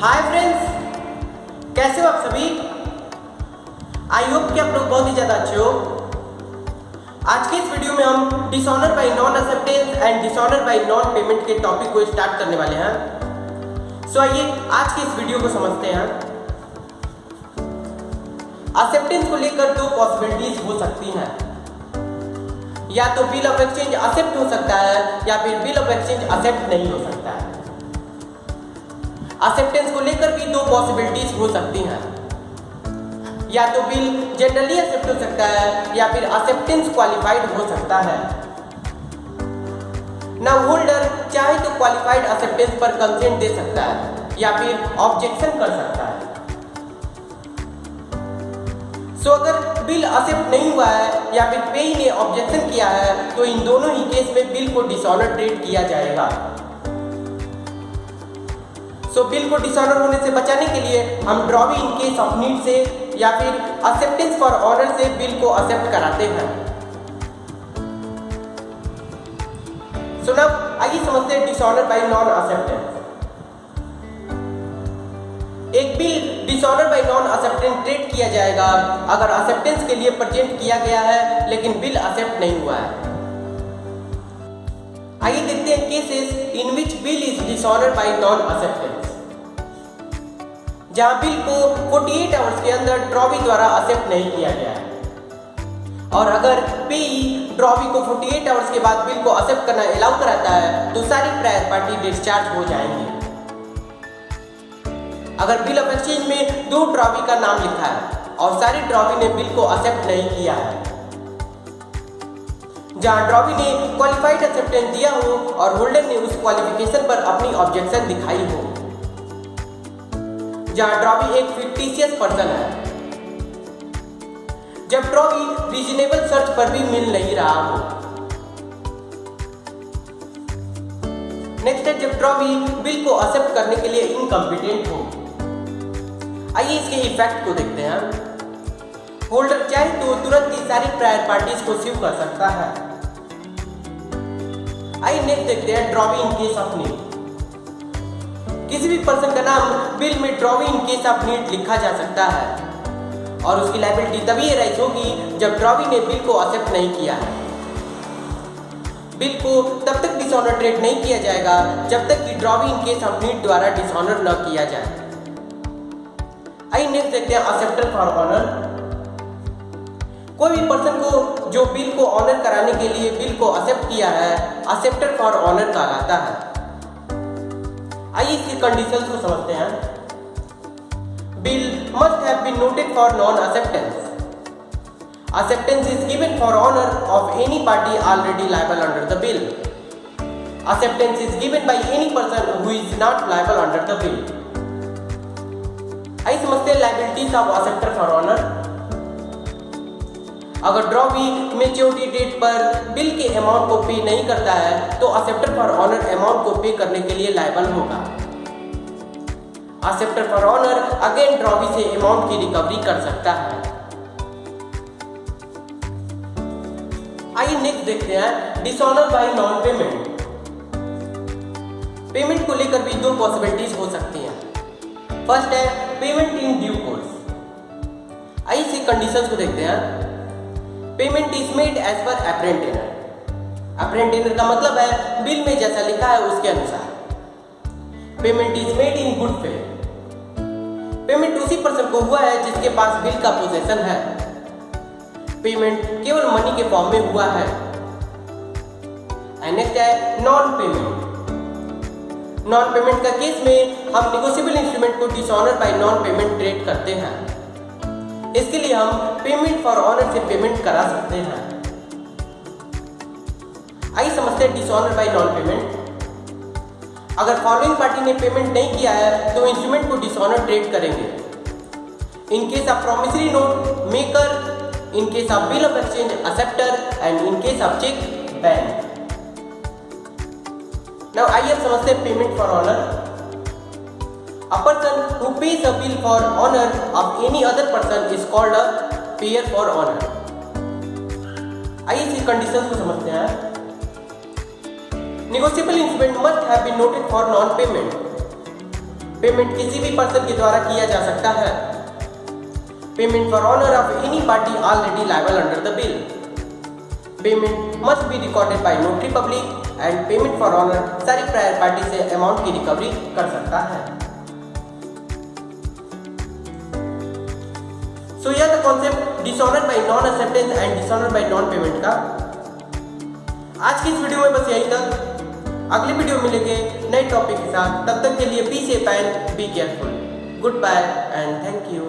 Hi friends, कैसे हो आप सभी। आई होप कि आप लोग बहुत ही ज़्यादा अच्छे हो। आज के इस वीडियो में हम dishonour by non acceptance and dishonour by non payment के टॉपिक को स्टार्ट करने वाले हैं। सो आइए आज के इस वीडियो को समझते हैं। एक्सेप्टेंस को लेकर दो पॉसिबिलिटीज हो सकती हैं। या तो बिल ऑफ एक्सचेंज एक्सेप्ट हो सकता है या फिर बिल ऑफ एक्सचेंज एक्सेप्ट नहीं हो सकता है। एक्सेप्टेंस को लेकर भी दो पॉसिबिलिटीज हो सकती हैं। या तो बिल जनरली एक्सेप्ट हो सकता है या फिर एक्सेप्टेंस क्वालिफाइड हो सकता है। नाउ होल्डर चाहे तो क्वालिफाइड एक्सेप्टेंस पर कंसेंट दे सकता है या फिर ऑब्जेक्शन कर सकता है। सो अगर बिल एक्सेप्ट नहीं हुआ है या फिर पेई ने ऑब्जेक्शन किया है तो इन दोनों ही केस में बिल को डिसऑनर ट्रीट किया जाएगा। सो बिल को डिसऑनर होने से बचाने के लिए हम drawee in case of need से या फिर एक्सेप्टेंस फॉर ऑनर से बिल को एक्सेप्ट कराते हैं। सो नाउ आइए समझते हैं डिसऑनर बाय नॉन एक्सेप्टेंस। एक bill dishonour by non acceptance treat किया जाएगा अगर एक्सेप्टेंस के लिए प्रेजेंट किया गया है लेकिन बिल एक्सेप्ट नहीं हुआ है। आइए देखते हैं cases in which bill is dishonour by non acceptance. जहां बिल को 48 आवर्स के अंदर ड्रॉवी द्वारा एक्सेप्ट नहीं किया गया है और अगर पेई ड्रॉवी को 48 आवर्स के बाद बिल को एक्सेप्ट करना अलाउ कराता है तो सारी प्रायर पार्टी डिस्चार्ज हो जाएंगी। अगर बिल ऑफ एक्सचेंज में दो ड्रॉवी का नाम लिखा है और सारी ड्रॉवी ने बिल को एक्सेप्ट नहीं किया है, जहां ड्रॉवी ने क्वालिफाइड एक्सेप्टेंस दिया हो और होल्डर ने उस क्वालिफिकेशन पर अपनी ऑब्जेक्शन दिखाई हो, जहां ड्रॉवी एक फिक्टिशियस पर्सन है, जब ड्रॉवी रीजनेबल सर्च पर भी मिल नहीं रहा हो। नेक्स्ट है जब ड्रॉवी बिल को एक्सेप्ट करने के लिए इनकम्पिटेंट हो। आइए इसके इफेक्ट को देखते हैं। होल्डर चाहे तो तुरंत ही सारी प्रायर पार्टीज को स्यू कर सकता है। आइए नेक्स्ट देखते हैं drawee in case of need. किसी भी पर्सन का नाम बिल में drawee in case of need लिखा जा सकता है और उसकी लायबिलिटी तभी राइज होगी जब ड्रॉवी ने बिल को एक्सेप्ट नहीं किया है। बिल को तब तक डिसऑनर ट्रीट नहीं किया जाएगा जब तक कि drawee in case of need द्वारा डिसऑनर न किया जाए। आइए नेक्स्ट देखते हैं एक्सेप्टर फॉर ऑनर। कोई भी पर्सन को जो बिल को ऑनर कराने के लिए बिल को एक्सेप्ट किया है एक्सेप्टर फॉर ऑनर कहलाता है। आइए इसकी कंडीशंस को समझते हैं। Bill must have been noted for non acceptance. Acceptance is given for honor of any party already liable under the bill. Acceptance is given by any person who is not liable under the bill. आइए समझते हैं liabilities of acceptor for honor। अगर drawee maturity date पर bill के amount को पे नहीं करता है तो एक्सेप्टर फॉर ऑनर अमाउंट को पे करने के लिए लायबल होगा। Acceptor for honour again drawee से अमाउंट की रिकवरी कर सकता है। आइए नेक्स्ट देखते हैं dishonour by non payment. Payment को लेकर भी दो पॉसिबिलिटीज हो सकती हैं। फर्स्ट है पेमेंट इन ड्यू कोर्स। आइए इसकी कंडीशंस को देखते हैं। Payment is made as per apparent tenor. Apparent tenor का मतलब है बिल में जैसा लिखा है उसके अनुसार। Payment is made in good faith. Payment उसी पर्सन को हुआ है जिसके पास बिल का पोजेशन है। पेमेंट केवल मनी के फॉर्म में हुआ है। नेक्स्ट है नॉन पेमेंट। नॉन पेमेंट का केस में हम नेगोशिएबल इंस्ट्रूमेंट को dishonour by non payment treat करते हैं। इसके लिए हम पेमेंट फॉर ऑनर से पेमेंट करा सकते हैं। आइए समझते हैं डिसऑनर बाय नॉन पेमेंट। अगर फॉलोइंग पार्टी ने पेमेंट नहीं किया है तो इंस्ट्रूमेंट को डिसऑनर ट्रीट करेंगे। In case of promissory note maker, in case of bill of exchange acceptor and in case of check bank. Now आइए समझते हैं payment for honour. A person who pays a bill for honor of any other person is called a payer for honor. आइए इसकी conditions को समझते हैं। Negotiable instrument must have been noted for non-payment. Payment किसी भी person के द्वारा किया जा सकता है। Payment for honour of any party already liable under the bill. Payment must be recorded by notary public and payment for honour सारी prior party से अमाउंट की रिकवरी कर सकता है। सो यह था concept dishonour by non acceptance and dishonour by non payment का। आज की इस वीडियो में बस यही तक। अगले वीडियो मिलेंगे नए टॉपिक के साथ। तब तक के लिए be safe and be careful. Goodbye and thank you.